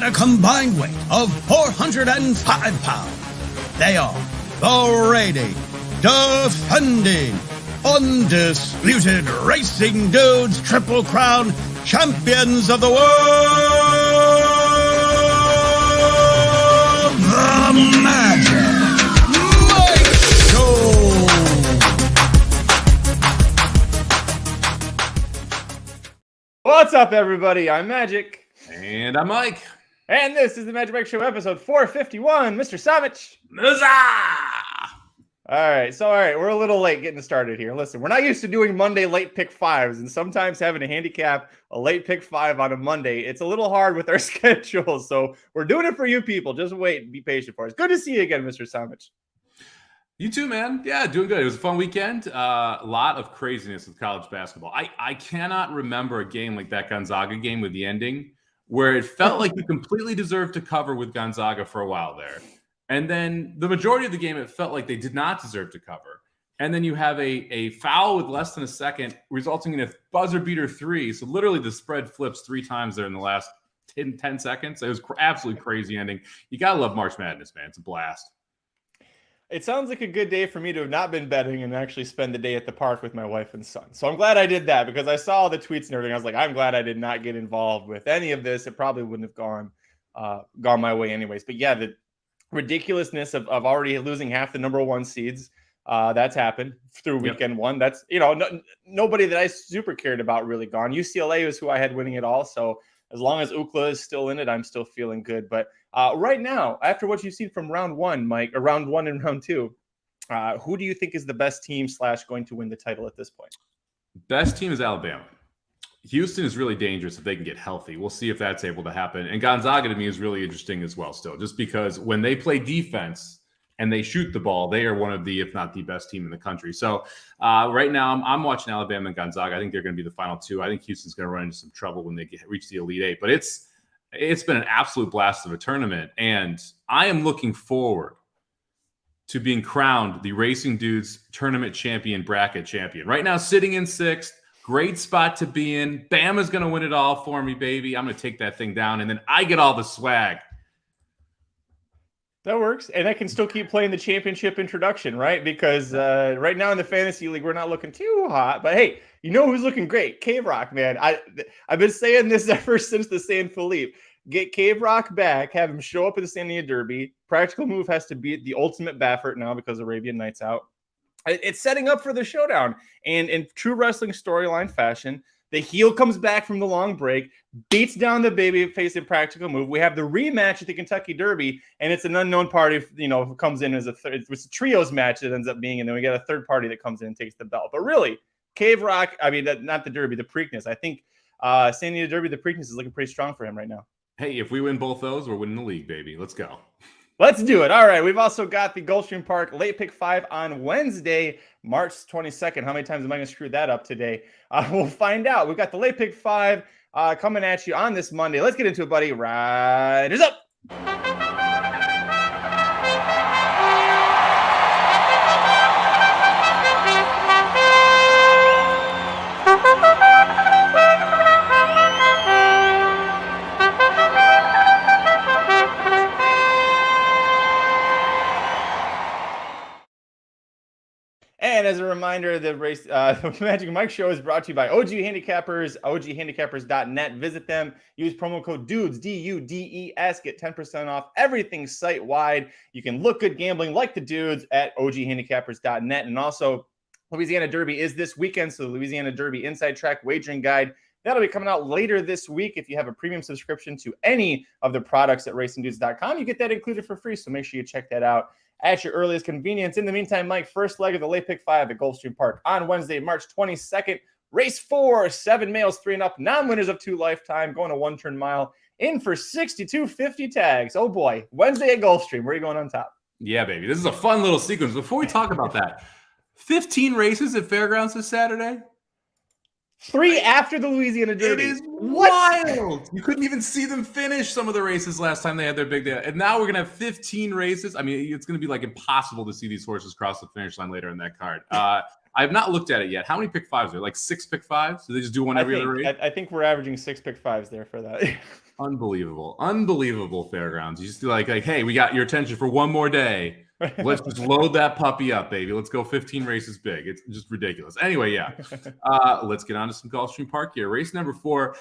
At a combined weight of 405 pounds, they are the reigning, defending, undisputed Racing Dudes Triple Crown champions of the world, the Magic Mike Show. What's up, everybody? I'm Magic. And I'm Mike. And this is the Magic Mike Show, episode 451. Mr. Somich. All right, we're a little late getting started here. Listen, we're not used to doing Monday late pick fives, and sometimes having to handicap a late pick five on a Monday, it's a little hard with our schedule. So we're doing it for you people. Just wait and be patient for us. Good to see you again, Mr. Somich. You too, man. Yeah, doing good. It was a fun weekend. A lot of craziness with college basketball. I cannot remember a game like that Gonzaga game with the ending where it felt like you completely deserved to cover with Gonzaga for a while there. And then the majority of the game, it felt like they did not deserve to cover. And then you have a foul with less than a second, resulting in a buzzer beater three. So literally the spread flips three times there in the last 10 seconds. It was absolutely crazy ending. You got to love March Madness, man. It's a blast. It sounds like a good day for me to have not been betting and actually spend the day at the park with my wife and son. So I'm glad I did that because I saw all the tweets and everything. I was like, I'm glad I did not get involved with any of this. It probably wouldn't have gone my way anyways. But yeah, the ridiculousness of already losing half the number one seeds. That's happened through weekend one. That's, nobody that I super cared about really gone. UCLA was who I had winning it all. So as long as UCLA is still in it, I'm still feeling good. But right now, after what you've seen from round one, Mike, or round one and round two, who do you think is the best team / going to win the title at this point? Best team is Alabama. Houston is really dangerous if they can get healthy. We'll see if that's able to happen. And Gonzaga to me is really interesting as well still, just because when they play defense and they shoot the ball, they are one of the, if not the best team in the country. So right now I'm watching Alabama and Gonzaga. I think they're going to be the final two. I think Houston's going to run into some trouble when they reach the Elite Eight. But it's been an absolute blast of a tournament. And I am looking forward to being crowned the Racing Dudes Tournament Champion Bracket Champion. Right now, sitting in sixth. Great spot to be in. Bama's going to win it all for me, baby. I'm going to take that thing down, and then I get all the swag. That works. And I can still keep playing the championship introduction, right? Because right now in the fantasy league, we're not looking too hot. But hey, you know who's looking great? Cave Rock, man. I've been saying this ever since the San Felipe. Get Cave Rock back, have him show up at the San Diego Derby. Practical Move has to beat the ultimate Baffert now because Arabian Nights out. It's setting up for the showdown. And in true wrestling storyline fashion, the heel comes back from the long break, beats down the baby face in Practical Move. We have the rematch at the Kentucky Derby, and it's an unknown party, who comes in as a third. It's a trios match that ends up being, and then we got a third party that comes in and takes the belt. But really, Cave Rock, not the Derby, the Preakness. I think San Diego Derby, the Preakness is looking pretty strong for him right now. Hey, if we win both those, we're winning the league, baby. Let's go. Let's do it. All right. We've also got the Gulfstream Park late pick 5 on Wednesday, March 22nd. How many times am I going to screw that up today? We'll find out. We've got the late pick 5 coming at you on this Monday. Let's get into it, buddy. Riders up. And as a reminder, the Magic Mike Show is brought to you by OG Handicappers, oghandicappers.net. Visit them. Use promo code DUDES, DUDES. Get 10% off everything site-wide. You can look good gambling like the dudes at oghandicappers.net. And also, Louisiana Derby is this weekend, so the Louisiana Derby Inside Track Wagering Guide. That'll be coming out later this week. If you have a premium subscription to any of the products at racingdudes.com, you get that included for free, so make sure you check that out at your earliest convenience. In the meantime, Mike, first leg of the late pick 5 at Gulfstream Park on Wednesday, March 22nd. Race 4, 7 males, 3 and up, non-winners of 2 lifetime, going a 1-turn mile, in for $62.50 tags. Oh boy, Wednesday at Gulfstream. Where are you going on top? Yeah, baby. This is a fun little sequence. Before we talk about that, 15 races at Fairgrounds this Saturday. 3 after the Louisiana Derby. It is wild. You couldn't even see them finish some of the races last time they had their big day. And now we're going to have 15 races. I mean, it's going to be like impossible to see these horses cross the finish line later in that card. I have not looked at it yet. How many pick fives are there? Like 6 pick fives? Do they just do one every other race? I think we're averaging 6 pick fives there for that. Unbelievable fairgrounds. You just do like, hey, we got your attention for one more day. Let's just load that puppy up, baby. Let's go 15 races big. It's just ridiculous. Anyway, yeah. Let's get on to some Gulfstream Park here. Race number 4.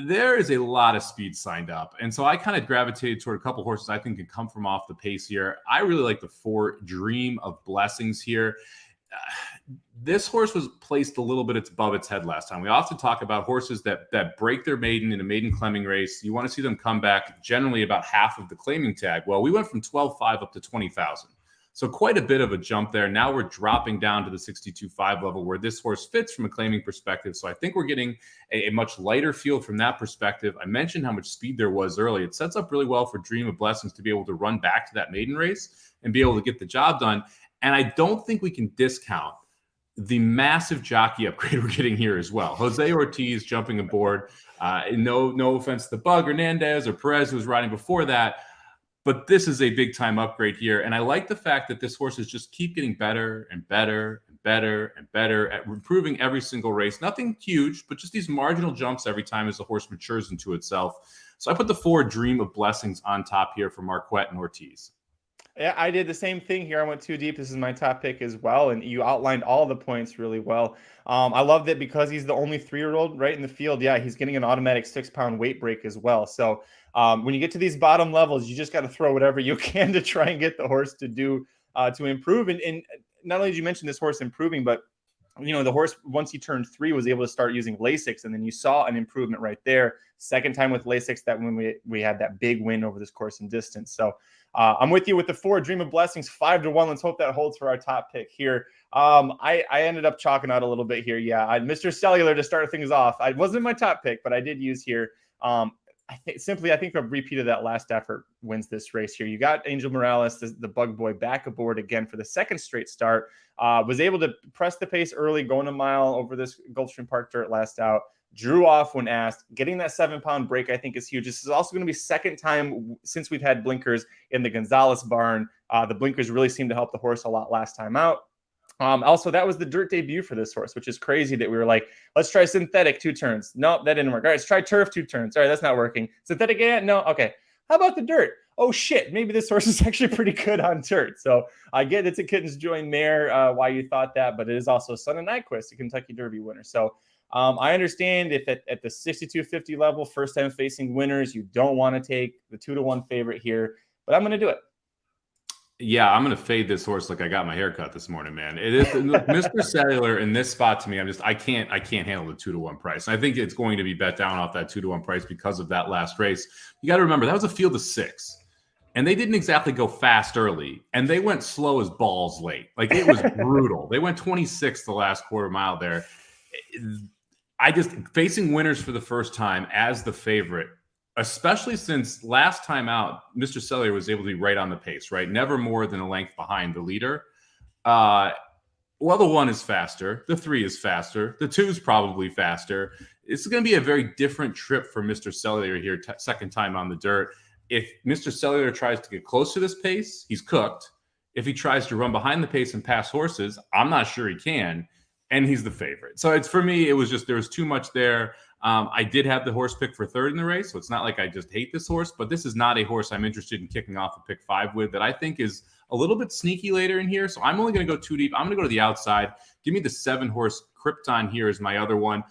There is a lot of speed signed up. And so I kind of gravitated toward a couple horses I think can come from off the pace here. I really like the 4 Dream of Blessings here. This horse was placed a little bit above its head last time. We often talk about horses that break their maiden in a maiden claiming race. You want to see them come back generally about half of the claiming tag. Well, we went from 12.5 up to 20,000. So quite a bit of a jump there. Now we're dropping down to the 62.5 level where this horse fits from a claiming perspective. So I think we're getting a much lighter field from that perspective. I mentioned how much speed there was early. It sets up really well for Dream of Blessings to be able to run back to that maiden race and be able to get the job done. And I don't think we can discount the massive jockey upgrade we're getting here as well. Jose Ortiz jumping aboard. No offense to Bug Hernandez or Perez, who was riding before that, but this is a big time upgrade here. And I like the fact that this horse is just keep getting better and better and better and better at improving every single race. Nothing huge, but just these marginal jumps every time as the horse matures into itself. So I put the 4 Dream of Blessings on top here for Marquette and Ortiz. Yeah, I did the same thing here. I went too deep. This is my top pick as well, and you outlined all the points really well. I love that because he's the only 3-year-old right in the field. Yeah, he's getting an automatic 6-pound weight break as well. So when you get to these bottom levels, you just got to throw whatever you can to try and get the horse to do to improve. And not only did you mention this horse improving, but the horse, once he turned 3, was able to start using Lasix, and then you saw an improvement right there. Second time with Lasix, that when we had that big win over this course and distance. So I'm with you with the 4 Dream of Blessings, 5-1. Let's hope that holds for our top pick here. I ended up chalking out a little bit here. Yeah, Mr. Cellular to start things off. I wasn't my top pick, but I did use here. I think a repeat of that last effort wins this race here. You got Angel Morales, the bug boy, back aboard again for the second straight start. Was able to press the pace early, going a mile over this Gulfstream Park dirt last out. Drew off when asked. Getting that 7-pound break, I think, is huge. This is also going to be second time since we've had blinkers in the Gonzalez barn. The blinkers really seemed to help the horse a lot last time out. Also, that was the dirt debut for this horse, which is crazy that we were like, let's try synthetic 2 turns. Nope, that didn't work. All right, let's try turf 2 turns. All right, that's not working. Synthetic again? No. Okay. How about the dirt? Oh, shit. Maybe this horse is actually pretty good on dirt. So I get it's a Kitten's Joy mare, why you thought that, but it is also Son of Nyquist, a Kentucky Derby winner. So I understand if at the 62.50 level, first time facing winners, you don't want to take the 2-1 favorite here, but I'm going to do it. Yeah, I'm going to fade this horse like I got my haircut this morning, man. It is Mr. Cellular in this spot to me. I can't handle the 2-1 price. And I think it's going to be bet down off that 2-1 price because of that last race. You got to remember that was a field of 6. And they didn't exactly go fast early, and they went slow as balls late. Like, it was brutal. They went 26 the last quarter mile there. Facing winners for the first time as the favorite, especially since last time out, Mr. Cellular was able to be right on the pace, right? Never more than a length behind the leader. The 1 is faster. The 3 is faster. The 2 is probably faster. It's going to be a very different trip for Mr. Cellular here, second time on the dirt. If Mr. Cellular tries to get close to this pace, he's cooked. If he tries to run behind the pace and pass horses, I'm not sure he can. And he's the favorite. So for me, it was just, there was too much there. I did have the horse pick for 3rd in the race. So it's not like I just hate this horse, but this is not a horse I'm interested in kicking off a pick 5 with that I think is a little bit sneaky later in here. So I'm only going to go too deep. I'm going to go to the outside. Give me the 7 horse Krypton here as my other one.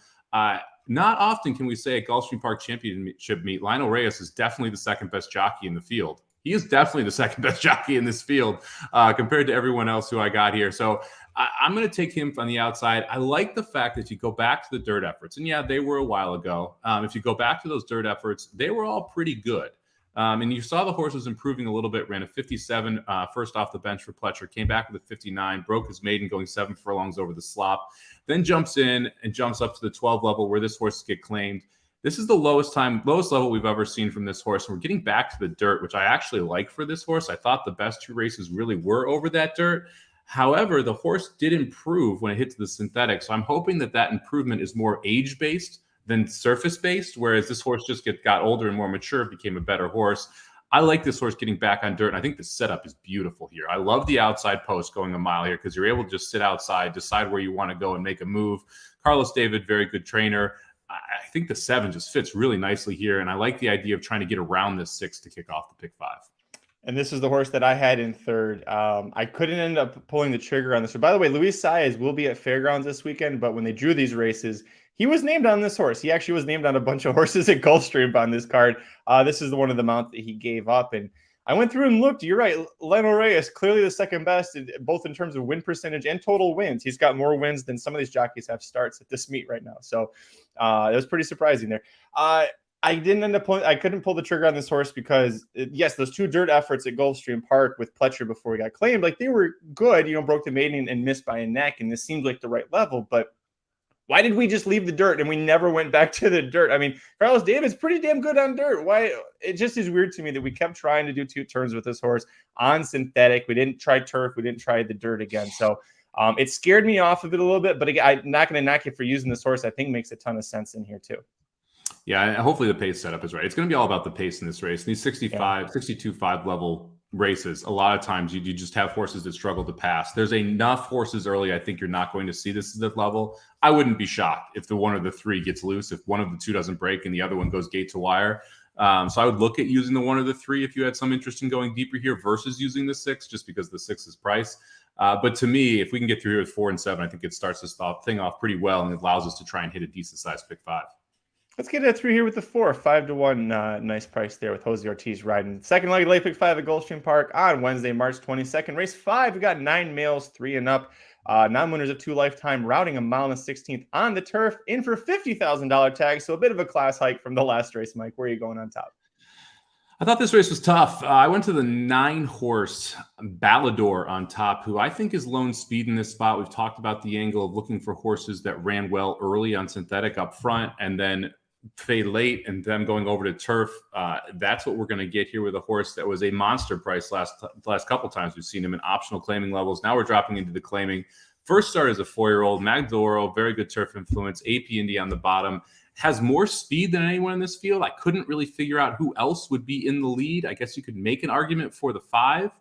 Not often can we say at Gulfstream Park Championship meet, Lionel Reyes is definitely the second best jockey in the field. He is definitely the second best jockey in this field compared to everyone else who I got here. So I'm going to take him on the outside. I like the fact that if you go back to the dirt efforts, and yeah, they were a while ago. If you go back to those dirt efforts, they were all pretty good. And you saw the horse was improving a little bit, ran a 57 first off the bench for Pletcher, came back with a 59, broke his maiden going 7 furlongs over the slop, then jumps in and jumps up to the 12 level where this horse get claimed. This is the lowest level we've ever seen from this horse. And we're getting back to the dirt, which I actually like for this horse. I thought the best 2 races really were over that dirt. However, the horse did improve when it hit to the synthetic. So I'm hoping that improvement is more age-based than surface-based, whereas this horse just got older and more mature, became a better horse. I like this horse getting back on dirt, and I think the setup is beautiful here. I love the outside post going a mile here because you're able to just sit outside, decide where you want to go, and make a move. Carlos David, very good trainer. I think the 7 just fits really nicely here, and I like the idea of trying to get around this 6 to kick off the pick 5. And this is the horse that I had in third. I couldn't end up pulling the trigger on this. So, by the way, Luis Saez will be at Fairgrounds this weekend, but when they drew these races, he was named on this horse. He actually was named on a bunch of horses at Gulfstream on this card. This is one of the amount that he gave up. And I went through and looked. You're right. Lionel Reyes, clearly the second best, both in terms of win percentage and total wins. He's got more wins than some of these jockeys have starts at this meet right now. So it was pretty surprising there. I didn't end up I couldn't pull the trigger on this horse because, yes, those 2 dirt efforts at Gulfstream Park with Pletcher before he got claimed, like they were good, broke the maiden and missed by a neck. And this seemed like the right level. But why did we just leave the dirt and we never went back to the dirt? I mean, Carlos David's pretty damn good on dirt. Why? It just is weird to me that we kept trying to do 2 turns with this horse on synthetic. We didn't try turf. We didn't try the dirt again. So it scared me off of it a little bit. But again, I'm not going to knock you for using this horse. I think makes a ton of sense in here too. Yeah, and hopefully the pace setup is right. It's going to be all about the pace in this race. These 62.5 level races, a lot of times you just have horses that struggle to pass. There's enough horses early. I think you're not going to see this at that level. I wouldn't be shocked if the one of the 3 gets loose, if one of the 2 doesn't break and the other one goes gate to wire. So I would look at using the one of the 3 if you had some interest in going deeper here versus using the 6, just because the 6 is price. But to me, if we can get through here with 4 and 7, I think it starts this thing off pretty well and it allows us to try and hit a decent size pick 5. Let's get it through here with the 4, 5-1. Nice price there with Jose Ortiz riding. Second leg, late pick 5 at Gulfstream Park on Wednesday, March 22nd. Race 5, we got 9 males, 3 and up. Non-winners of 2 lifetime, routing a mile and a 16th on the turf, in for $50,000 tag. So a bit of a class hike from the last race, Mike. Where are you going on top? I thought this race was tough. I went to the 9-horse Ballador on top, who I think is lone speed in this spot. We've talked about the angle of looking for horses that ran well early on synthetic up front and then fade late and them going over to turf. That's what we're going to get here with a horse that was a monster price last couple times. We've seen him in optional claiming levels. Now we're dropping into the claiming. First start as a 4-year-old, Magdoro, very good turf influence, AP Indy on the bottom. Has more speed than anyone in this field. I couldn't really figure out who else would be in the lead. I guess you could make an argument for the 5.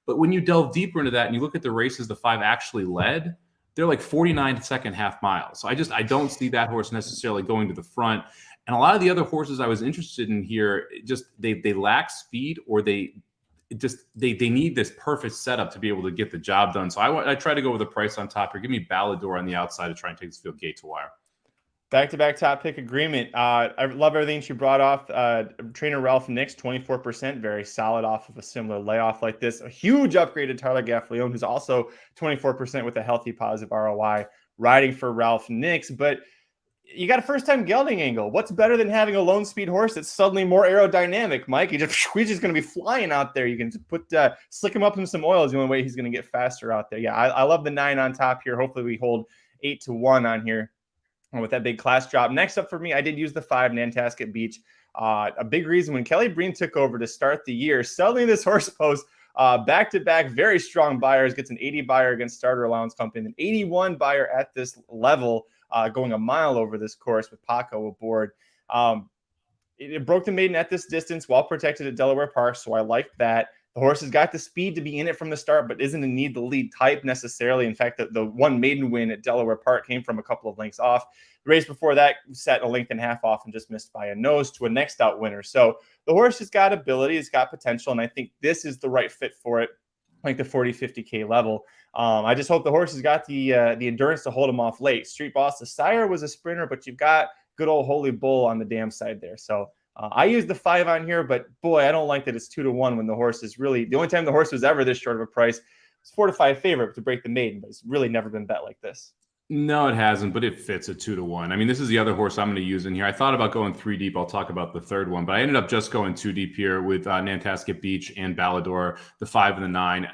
But when you delve deeper into that and you look at the races the 5 actually led, they're like 49-second half miles. So I don't see that horse necessarily going to the front. And a lot of the other horses I was interested in here, just they lack speed, or they need this perfect setup to be able to get the job done. So I try to go with a price on top here. Give me Ballador on the outside to try and take this field gate to wire. Back-to-back top pick agreement. I love everything she brought off. Trainer Ralph Nix, 24%, very solid off of a similar layoff like this. A huge upgrade to Tyler Gaffleone, who's also 24% with a healthy positive ROI, riding for Ralph Nix. But you got a first-time gelding angle. What's better than having a lone speed horse that's suddenly more aerodynamic, Mike? He's just going to be flying out there. You can just slick him up in some oil is the only way he's going to get faster out there. Yeah, I love the 9 on top here. Hopefully we hold 8-1 on here with that big class drop. Next up for me, I did use the 5, Nantasket Beach. A big reason when Kelly Breen took over to start the year, suddenly this horse post back-to-back very strong buyers, gets an 80 buyer against Starter Allowance Company, an 81 buyer at this level, going a mile over this course with Paco aboard. It broke the maiden at this distance, well protected at Delaware Park, so I liked that. The horse has got the speed to be in it from the start, but isn't a need the lead type necessarily. In fact, the one maiden win at Delaware Park came from a couple of lengths off. The race before that set a length and a half off and just missed by a nose to a next out winner. So the horse has got ability, it's got potential, and I think this is the right fit for it, like the 40, 50K level. I just hope the horse has got the endurance to hold him off late. Street Boss, the sire was a sprinter, but you've got good old Holy Bull on the damn side there. So I used the 5 on here, but boy, I don't like that it's 2-1 when the horse is really, the only time the horse was ever this short of a price, it's 4-5 favorite to break the maiden, but it's really never been bet like this. No, it hasn't, but it fits at 2-1. I mean, this is the other horse I'm going to use in here. I thought about going 3 deep. I'll talk about the third one, but I ended up just going 2 deep here with Nantasket Beach and Ballador, the 5 and the 9.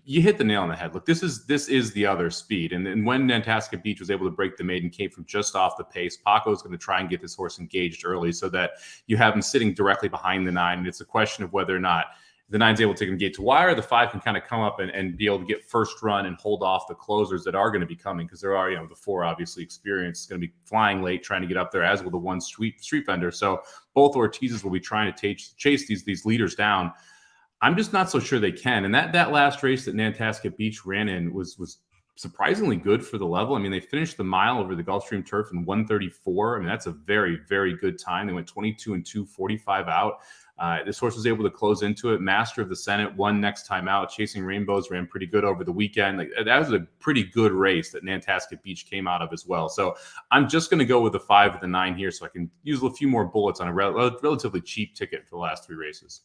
You hit the nail on the head. Look, this is the other speed. And when Nantasket Beach was able to break the maiden, came from just off the pace. Paco is going to try and get this horse engaged early so that you have him sitting directly behind the 9. And it's a question of whether or not the 9's able to take them gate to wire. The 5 can kind of come up and be able to get first run and hold off the closers that are going to be coming, because there are, the 4 obviously experienced, going to be flying late, trying to get up there, as will the 1 street vendor. So both Ortizes will be trying to chase these leaders down. I'm just not so sure they can. And that last race that Nantasket Beach ran in was surprisingly good for the level. I mean, they finished the mile over the Gulfstream turf in 1:34. I mean, that's a very, very good time. They went 22 and 2, 45 out. This horse was able to close into it. Master of the Senate won next time out. Chasing Rainbows ran pretty good over the weekend. That was a pretty good race that Nantasket Beach came out of as well. So I'm just going to go with the 5 and the 9 here, so I can use a few more bullets on a relatively cheap ticket for the last 3 races.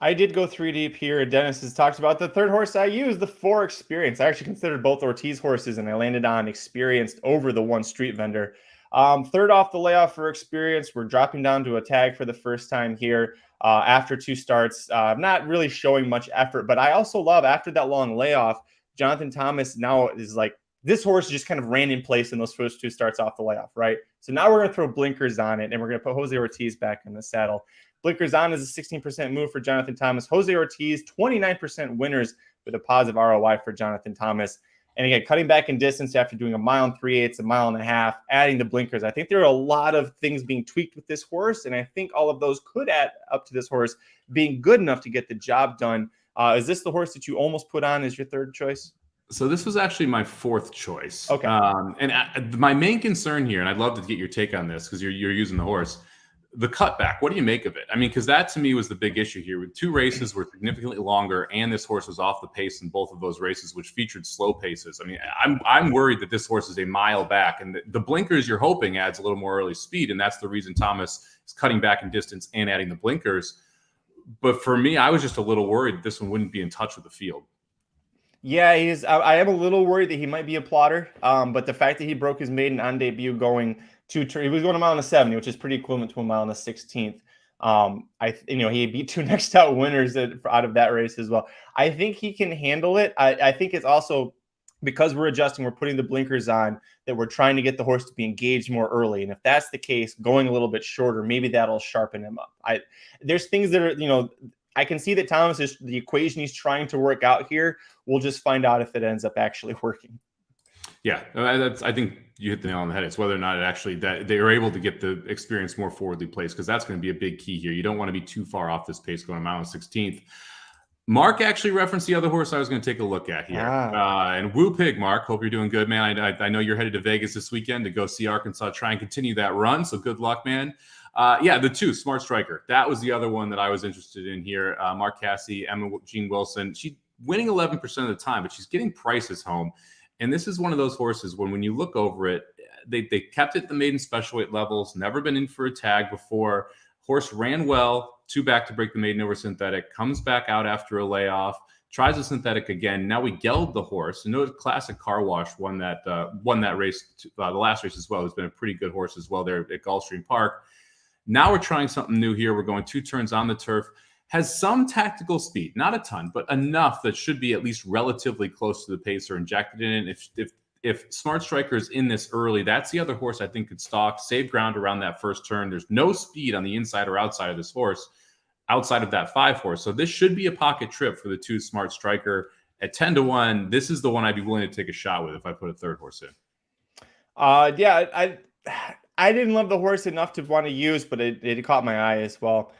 I did go 3 deep here. Dennis has talked about the third horse I used, the 4 Experience. I actually considered both Ortiz horses, and I landed on Experienced over the 1 street vendor. Third off the layoff for Experience. We're dropping down to a tag for the first time here after 2 starts. Not really showing much effort, but I also love, after that long layoff, Jonathan Thomas now is like, this horse just kind of ran in place in those first 2 starts off the layoff, right? So now we're going to throw blinkers on it, and we're going to put Jose Ortiz back in the saddle. Blinkers on is a 16% move for Jonathan Thomas. Jose Ortiz, 29% winners with a positive ROI for Jonathan Thomas. And again, cutting back in distance after doing 1 mile and 3/8, 1.5 miles, adding the blinkers. I think there are a lot of things being tweaked with this horse, and I think all of those could add up to this horse being good enough to get the job done. Is this the horse that you almost put on as your third choice? So this was actually my 4th choice. Okay. And my main concern here, and I'd love to get your take on this because you're using the horse, the cutback. What do you make of it? I mean, because that to me was the big issue here. With 2 races were significantly longer, and this horse was off the pace in both of those races, which featured slow paces. I mean, I'm worried that this horse is a mile back, and the blinkers you're hoping adds a little more early speed, and that's the reason Thomas is cutting back in distance and adding the blinkers. But for me, I was just a little worried that this one wouldn't be in touch with the field. Yeah, he is. I am a little worried that he might be a plotter, but the fact that he broke his maiden on debut going he was going 1 mile and 70, which is pretty equivalent to 1 mile and 16th. He beat 2 next out winners out of that race as well. I think he can handle it. I think it's also because we're adjusting, we're putting the blinkers on, that we're trying to get the horse to be engaged more early. And if that's the case, going a little bit shorter, maybe that'll sharpen him up. There's things that are, I can see that Thomas is the equation he's trying to work out here. We'll just find out if it ends up actually working. Yeah, I think you hit the nail on the head. It's whether or not that they are able to get the Experience more forwardly placed, because that's going to be a big key here. You don't want to be too far off this pace going 1 mile and 16th. Mark actually referenced the other horse I was going to take a look at here. And Woo Pig, Mark, hope you're doing good, man. I know you're headed to Vegas this weekend to go see Arkansas try and continue that run, so good luck, man. The 2, Smart Striker. That was the other one that I was interested in here. Mark Cassie, Emma Jean Wilson. She's winning 11% of the time, but she's getting prices home. And this is one of those horses when you look over it, they kept it at the maiden special weight levels, never been in for a tag before. Horse ran well, 2 back to break the maiden over synthetic, comes back out after a layoff, tries a synthetic again. Now we gelled the horse. And notice Classic Car Wash won that race, the last race as well. It's been a pretty good horse as well there at Gulfstream Park. Now we're trying something new here. We're going 2 turns on the turf. Has some tactical speed, not a ton, but enough that should be at least relatively close to the pacer injected in it. If Smart Striker is in this early, that's the other horse I think could stalk, save ground around that first turn. There's no speed on the inside or outside of this horse, outside of that 5 horse. So this should be a pocket trip for the 2 Smart Striker. At 10-1, this is the one I'd be willing to take a shot with if I put a third horse in. I didn't love the horse enough to want to use, but it caught my eye as well.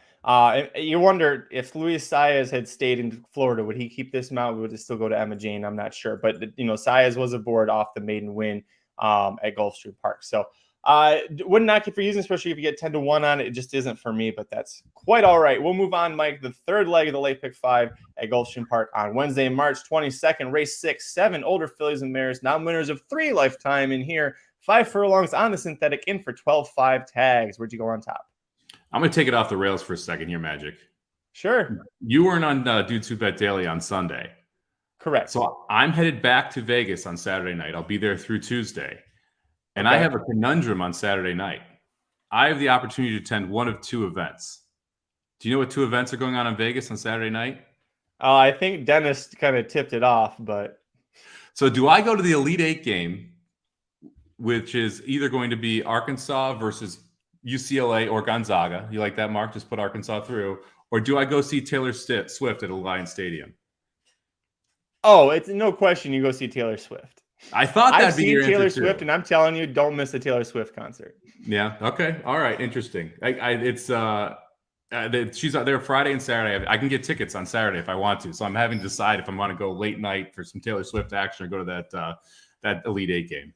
You wonder if Luis Saez had stayed in Florida, would he keep this mount? Would it still go to Emma Jane? I'm not sure, but Saez was aboard off the maiden win at Gulfstream Park. So wouldn't knock it for using, especially if you get 10-1 on it. It just isn't for me, but that's quite all right. We'll move on, Mike. The third leg of the late pick 5 at Gulfstream Park on Wednesday, March 22nd. Race 6, 7 older fillies and mares, now winners of 3 lifetime in here. 5 furlongs on the synthetic, in for 12.5 tags. Where'd you go on top? I'm going to take it off the rails for a second here, Magic. Sure. You weren't on Dudes Who Bet Daily on Sunday. Correct. So I'm headed back to Vegas on Saturday night. I'll be there through Tuesday. And I have a conundrum on Saturday night. I have the opportunity to attend one of 2 events. Do you know what 2 events are going on in Vegas on Saturday night? I think Dennis kind of tipped it off, but. So do I go to the Elite 8 game, which is either going to be Arkansas versus UCLA or Gonzaga? You like that, Mark? Just put Arkansas through. Or do I go see Taylor Swift at Alliance Stadium? Oh, it's no question you go see Taylor Swift. I thought I've that'd be your seen Taylor answer Swift, too. and I'm telling you, don't miss a Taylor Swift concert. Yeah. Okay. All right. Interesting. She's out there Friday and Saturday. I can get tickets on Saturday if I want to. So I'm having to decide if I want to go late night for some Taylor Swift action or go to that Elite Eight game.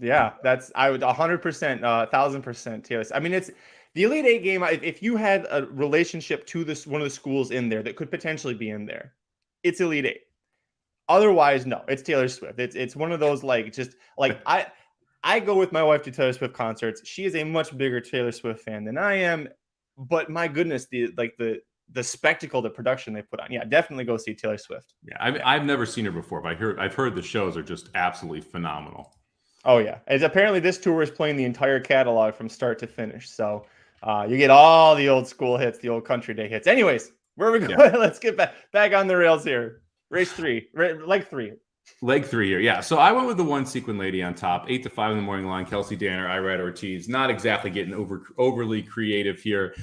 Yeah, I would 100%, 1,000% Taylor. I mean, it's the Elite Eight game. If you had a relationship to one of the schools in there that could potentially be in there, it's Elite Eight. Otherwise, no, it's Taylor Swift. It's one of those I go with my wife to Taylor Swift concerts. She is a much bigger Taylor Swift fan than I am, but my goodness, the spectacle, the production they put on. Yeah, definitely go see Taylor Swift. Yeah, I've never seen her before, but I've heard the shows are just absolutely phenomenal. Oh yeah, as apparently this tour is playing the entire catalog from start to finish. So you get all the old school hits, the old country day hits. Anyways, where are we going? Yeah. Let's get back on the rails here. Race 3, leg 3. Leg 3 here, yeah. So I went with the one sequin lady on top, 8-5 in the morning line. Kelsey Danner, Irad Ortiz. Not exactly getting overly creative here.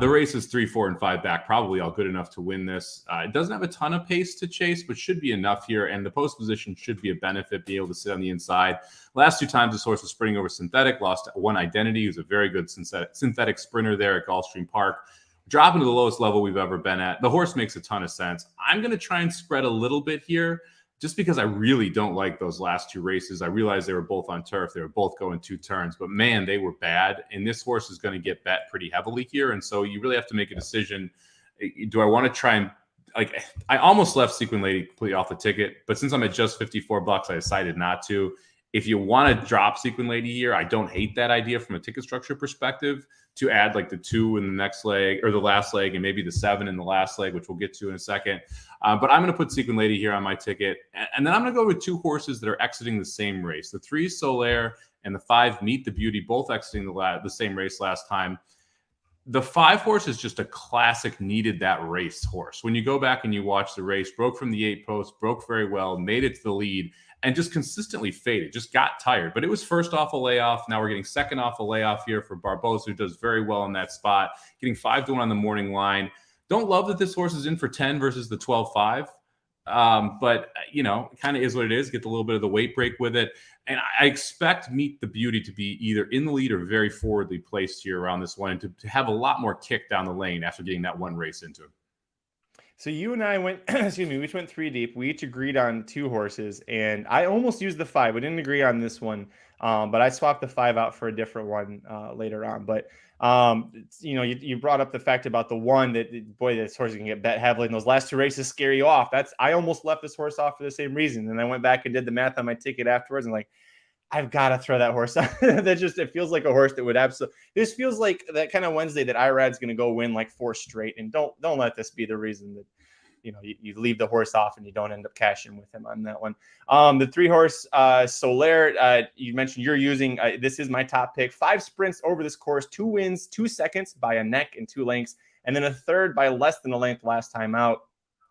The race is 3, 4, and 5 back. Probably all good enough to win this. It doesn't have a ton of pace to chase, but should be enough here. And the post position should be a benefit. Be able to sit on the inside. Last 2 times this horse was sprinting over synthetic. Lost one identity. He was a very good synthetic sprinter there at Gulfstream Park. Dropping to the lowest level we've ever been at. The horse makes a ton of sense. I'm going to try and spread a little bit here just because I really don't like those last 2 races. I realized they were both on turf. They were both going 2 turns, but man, they were bad. And this horse is going to get bet pretty heavily here. And so you really have to make a decision. Do I want to try and I almost left Sequin Lady completely off the ticket, but since I'm at just $54, I decided not to. If you want to drop Sequin Lady here, I don't hate that idea from a ticket structure perspective to add like the 2 in the next leg or the last leg and maybe the 7 in the last leg, which we'll get to in a second. But I'm going to put Sequin Lady here on my ticket. And then I'm going to go with 2 horses that are exiting the same race. The 3 Solaire and the 5 Meet the Beauty, both exiting the same race last time. The 5 horse is just a classic needed that race horse. When you go back and you watch the race, broke from the 8 post, broke very well, made it to the lead, and just consistently faded, just got tired. But it was first off a layoff. Now we're getting second off a layoff here for Barbosa, who does very well in that spot, getting 5-1 on the morning line. Don't love that this horse is in for 10 versus the 12-5. But, you know, it kind of is what it is. Get a little bit of the weight break with it. And I expect Meet the Beauty to be either in the lead or very forwardly placed here around this one, and to have a lot more kick down the lane after getting that one race into it. So you and I went, excuse me, we each went 3 deep. We each agreed on 2 horses, and I almost used the 5. We didn't agree on this one, but I swapped the 5 out for a different one later on. But, you know, you brought up the fact about the 1 that, boy, this horse can get bet heavily, and those last 2 races scare you off. I almost left this horse off for the same reason. And I went back and did the math on my ticket afterwards, and like, I've got to throw that horse out. It feels like a horse that would absolutely. This feels like that kind of Wednesday that Irad's going to go win like 4 straight, and don't let this be the reason that you leave the horse off and you don't end up cashing with him on that one. The 3 horse Solaire, you mentioned you're using. This is my top pick. 5 sprints over this course, 2 wins, 2 seconds by a neck and 2 lengths, and then a third by less than a length last time out.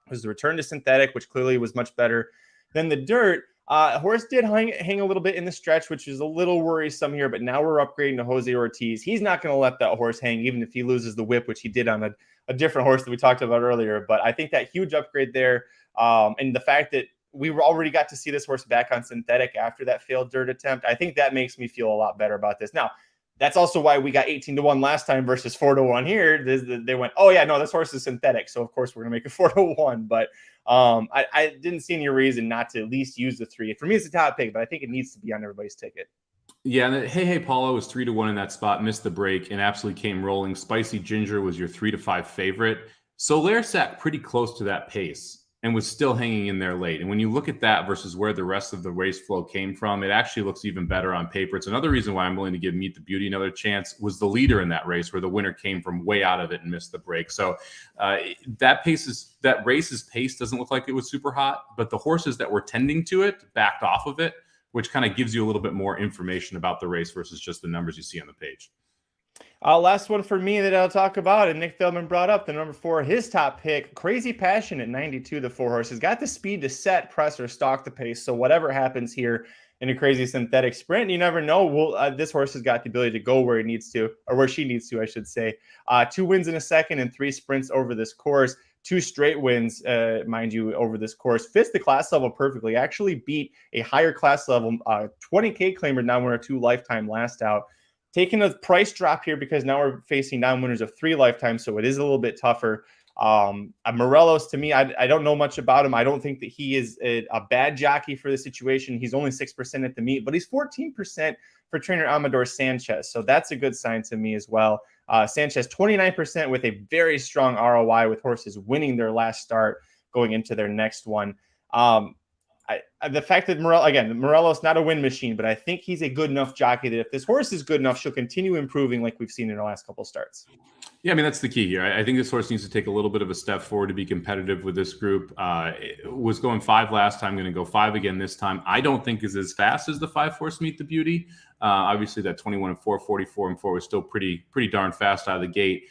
It was the return to synthetic, which clearly was much better than the dirt. Horse did hang a little bit in the stretch, which is a little worrisome here, but now we're upgrading to Jose Ortiz. He's not going to let that horse hang, even if he loses the whip, which he did on a different horse that we talked about earlier. But I think that huge upgrade there, and the fact that we already got to see this horse back on synthetic after that failed dirt attempt, I think that makes me feel a lot better about this. Now, that's also why we got 18-1 last time versus 4-1 here. They went, oh yeah, no, this horse is synthetic, so of course we're gonna make it 4-1. But I didn't see any reason not to at least use the 3. For me, it's a top pick, but I think it needs to be on everybody's ticket. Yeah, and Hey Paulo was 3-1 in that spot, missed the break, and absolutely came rolling. Spicy Ginger was your 3-5 favorite. Solaire sat pretty close to that pace and was still hanging in there late. And when you look at that versus where the rest of the race flow came from, it actually looks even better on paper. It's another reason why I'm willing to give Meet the Beauty another chance. Was the leader in that race, where the winner came from way out of it and missed the break. So that race's pace doesn't look like it was super hot, but the horses that were tending to it backed off of it, which kind of gives you a little bit more information about the race versus just the numbers you see on the page. Last one for me that I'll talk about, and Nick Feldman brought up the number 4, his top pick, Crazy Passion at 92. The 4 horses got the speed to set, press, or stalk the pace. So whatever happens here, in a crazy synthetic sprint. You never know. This horse has got the ability to go where it needs to, or where she needs to, I should say. 2 wins in a second and 3 sprints over this course. 2 straight wins, mind you, over this course. Fits the class level perfectly. Actually beat a higher class level 20K claimer non-winner 2 lifetime last out. Taking a price drop here because now we're facing non-winners of 3 lifetimes, so it is a little bit tougher. Morelos, to me, I don't know much about him. I don't think that he is a bad jockey for the situation. He's only 6% at the meet, but he's 14% for trainer Amador Sanchez. So that's a good sign to me as well. Sanchez, 29% with a very strong ROI with horses winning their last start going into their next one. The fact that Morelos not a win machine, but I think he's a good enough jockey that if this horse is good enough, she'll continue improving like we've seen in the last couple of starts. Yeah, I mean, that's the key here. I think this horse needs to take a little bit of a step forward to be competitive with this group. It was going 5 last time, going to go 5 again this time. I don't think is as fast as the 5-horse Meet the Beauty. Obviously, that 21-4, 44-4 was still pretty darn fast out of the gate.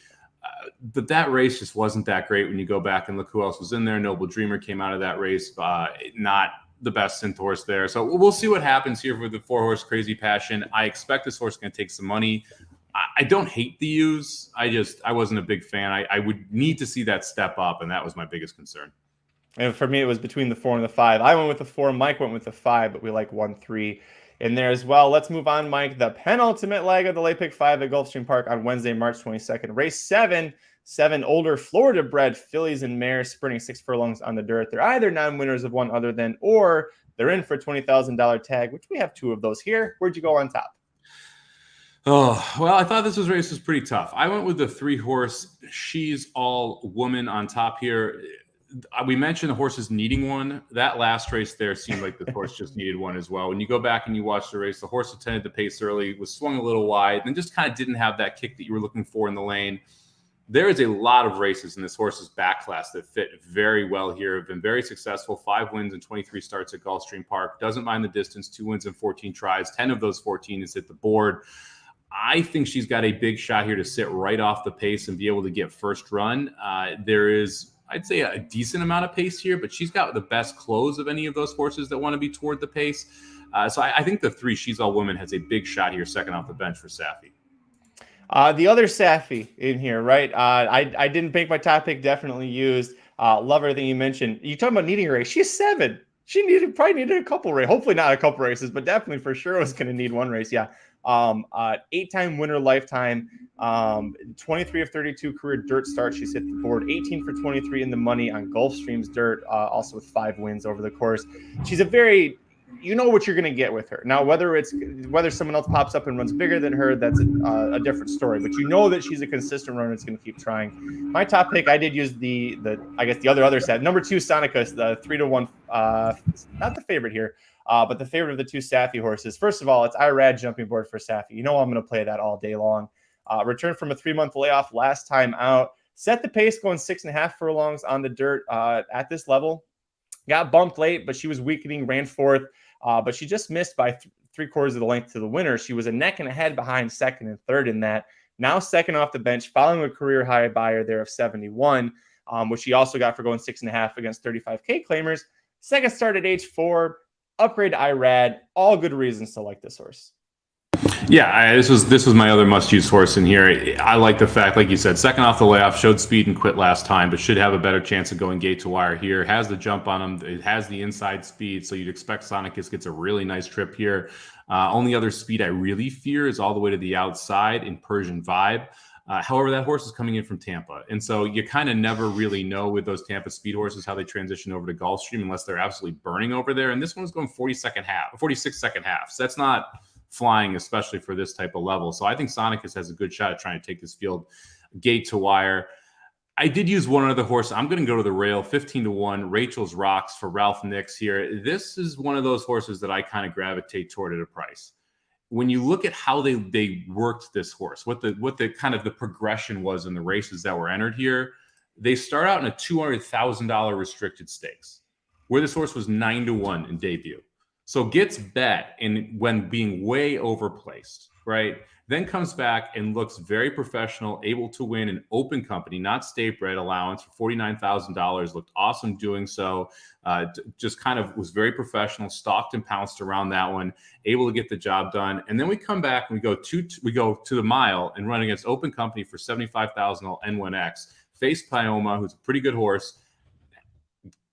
But that race just wasn't that great when you go back and look who else was in there. Noble Dreamer came out of that race, not the best synth horse there. So we'll see what happens here with the 4-horse Crazy Passion. I expect this horse is going to take some money. I don't hate the use. I wasn't a big fan. I would need to see that step up, and that was my biggest concern. And for me, it was between the 4 and the 5. I went with the 4. Mike went with the 5, but we like 1-3 in there as well. Let's move on, Mike. The penultimate leg of the late pick 5 at Gulfstream Park on Wednesday, March 22nd. Race 7. 7 older Florida-bred fillies and mares sprinting 6 furlongs on the dirt. They're either non-winners of one other than, or they're in for a $20,000 tag, which we have 2 of those here. Where'd you go on top? Oh, well, I thought this race was pretty tough. I went with the 3-horse She's All Woman on top here. We mentioned the horses needing one. That last race there seemed like the horse just needed one as well. When you go back and you watch the race, the horse attended the pace early, was swung a little wide, and just kind of didn't have that kick that you were looking for in the lane. There is a lot of races in this horse's back class that fit very well here. Have been very successful. 5 wins and 23 starts at Gulfstream Park. Doesn't mind the distance. 2 wins and 14 tries. 10 of those 14 has hit the board. I think she's got a big shot here to sit right off the pace and be able to get first run. There is, I'd say, a decent amount of pace here, but she's got the best close of any of those horses that want to be toward the pace. So I think the 3 She's All Woman has a big shot here, second off the bench for Safi. The other Safi in here, right? I didn't make my top pick, definitely used. Love everything you mentioned. You talking about needing a race. She's 7. She probably needed a couple races. Hopefully not a couple races, but definitely for sure was going to need one race. Yeah. 8-time winner lifetime, 23 of 32 career dirt starts. She's hit the board, 18 for 23 in the money on Gulfstream's dirt, also with 5 wins over the course. She's a very, you know what you're going to get with her. Now, whether someone else pops up and runs bigger than her, that's a different story. But you know that she's a consistent runner that's going to keep trying. My top pick, I did use the other set. Number 2, Sonicus, the 3-1, not the favorite here, but the favorite of the 2 Safi horses. First of all, it's IRAD jumping board for Safi. You know I'm going to play that all day long. Returned from a 3-month layoff last time out. Set the pace going 6.5 furlongs on the dirt at this level. Got bumped late, but she was weakening, ran 4th. But she just missed by 3/4 of the length to the winner. She was a neck and a head behind 2nd and 3rd in that. Now 2nd off the bench, following a career high buyer there of 71, which she also got for going 6.5 against 35K claimers. Second start at age 4, upgrade to IRAD. All good reasons to like this horse. Yeah, this was my other must-use horse in here. I like the fact, like you said, second off the layoff, showed speed and quit last time, but should have a better chance of going gate to wire here. Has the jump on him. It has the inside speed, so you'd expect Sonicus gets a really nice trip here. Only other speed I really fear is all the way to the outside in Persian Vibe. However, that horse is coming in from Tampa, and so you kind of never really know with those Tampa speed horses how they transition over to Gulfstream unless they're absolutely burning over there. And this one's going 46 second half. So that's not flying, especially for this type of level. So I think Sonicus has a good shot at trying to take this field gate to wire. I did use one other horse. I'm going to go to the rail, 15-1, Rachel's Rocks for Ralph Nix here. This is one of those horses that I kind of gravitate toward at a price. When you look at how they worked this horse, what the kind of the progression was in the races that were entered here, they start out in a $200,000 restricted stakes, where this horse was 9-1 in debut. So gets bet in when being way overplaced, right? then comes back and looks very professional, able to win an open company, not state bred allowance for $49,000. Looked awesome doing so. Just kind of was very professional, stalked and pounced around that one, able to get the job done. And then we come back and we go to the mile and run against open company for $75,000 N1X. Face Pyoma, who's a pretty good horse.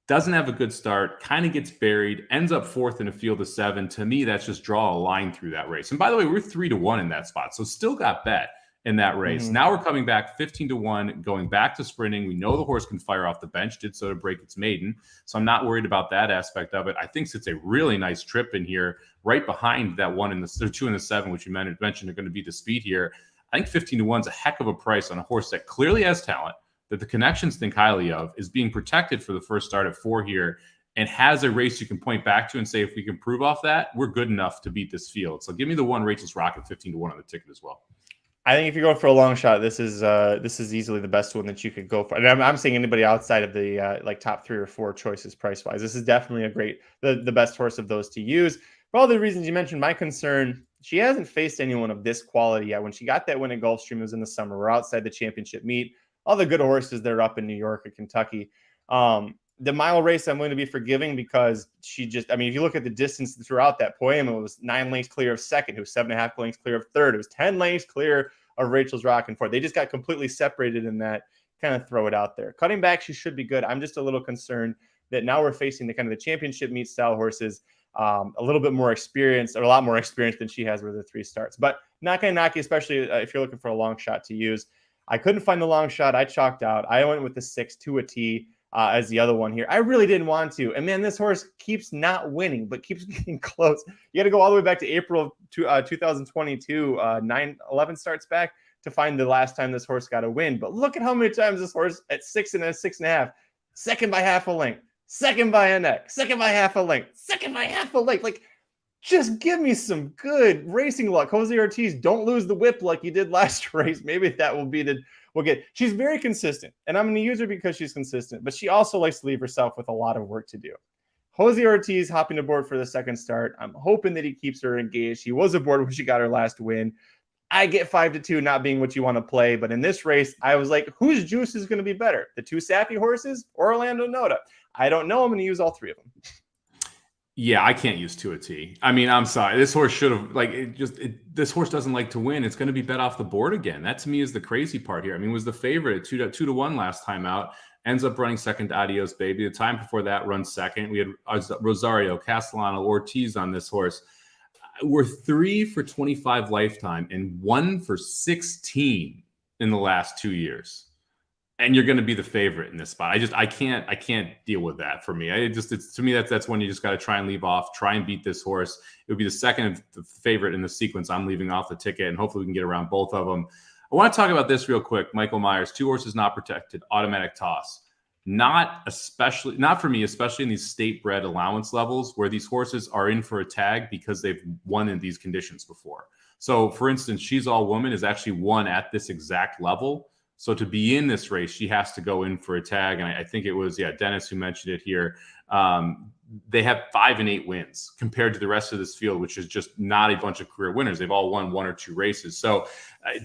Doesn't have a good start, kind of gets buried, ends up fourth in a field of 7. To me, that's just draw a line through that race. And by the way, we're 3-1 in that spot, so still got bet in that race. Mm-hmm. Now we're coming back 15-1, going back to sprinting. We know the horse can fire off the bench, did so to break its maiden. So I'm not worried about that aspect of it. I think it's a really nice trip in here, right behind that 2 in the 7, which you mentioned are going to be the speed here. I think 15-1 is a heck of a price on a horse that clearly has talent, that the connections think highly of, is being protected for the first start at 4 here, and has a race you can point back to and say, if we can prove off that, we're good enough to beat this field. So give me the one Rachel's Rocket 15-1 on the ticket as well. I think if you're going for a long shot, this is easily the best one that you could go for. And I'm saying anybody outside of the like top 3 or 4 choices price wise, this is definitely the best horse of those to use. For all the reasons you mentioned, my concern, she hasn't faced anyone of this quality yet. When she got that win at Gulfstream, it was in the summer. We're outside the championship meet. All the good horses, they're up in New York or Kentucky. The mile race, I'm going to be forgiving because if you look at the distance throughout that poem, it was 9 lengths clear of second, it was 7.5 lengths clear of third, it was 10 lengths clear of Rachel's Rockin' Four. They just got completely separated in that. Kind of throw it out there. Cutting back, she should be good. I'm just a little concerned that now we're facing the kind of the championship meet style horses, a little bit more experienced, or a lot more experience than she has with the 3 starts. But not going to knock you, especially if you're looking for a long shot to use. I couldn't find the long shot. I chalked out. I went with the 6 to a T as the other one here. I really didn't want to. And man, this horse keeps not winning, but keeps getting close. You got to go all the way back to April of 2022, 9-11 starts back to find the last time this horse got a win. But look at how many times this horse at 6 and 6.5, second by half a length, second by a neck, second by half a length, second by half a length. Like, just give me some good racing luck. Jose Ortiz, don't lose the whip like you did last race. Maybe that will be we'll get. She's very consistent, and I'm going to use her because she's consistent, but she also likes to leave herself with a lot of work to do. Jose Ortiz hopping aboard for the second start. I'm hoping that he keeps her engaged. He was aboard when she got her last win. I get 5-2 not being what you want to play, but in this race, I was like, whose juice is going to be better? The 2 Sappy horses or Orlando Noda? I don't know. I'm going to use all 3 of them. Yeah, I can't use 2 a T. I mean, I'm sorry. This horse should have this horse doesn't like to win. It's going to be bet off the board again. That to me is the crazy part here. I mean, was the favorite at 2-1 last time out. Ends up running second to Adios Baby. The time before that runs second. We had Rosario, Castellano, Ortiz on this horse. We're 3 for 25 lifetime and 1 for 16 in the last 2 years. And you're going to be the favorite in this spot. I can't deal with that for me. To me, that's one you just got to try and leave off, try and beat this horse. It would be the second favorite in the sequence I'm leaving off the ticket, and hopefully we can get around both of them. I want to talk about this real quick. Michael Myers, 2 horses not protected, automatic toss. Not for me, especially in these state bred allowance levels where these horses are in for a tag because they've won in these conditions before. So for instance, She's All Woman is actually won at this exact level. So to be in this race, she has to go in for a tag. And I think it was, Dennis who mentioned it here. They have 5 and 8 wins compared to the rest of this field, which is just not a bunch of career winners. They've all won 1 or 2 races. So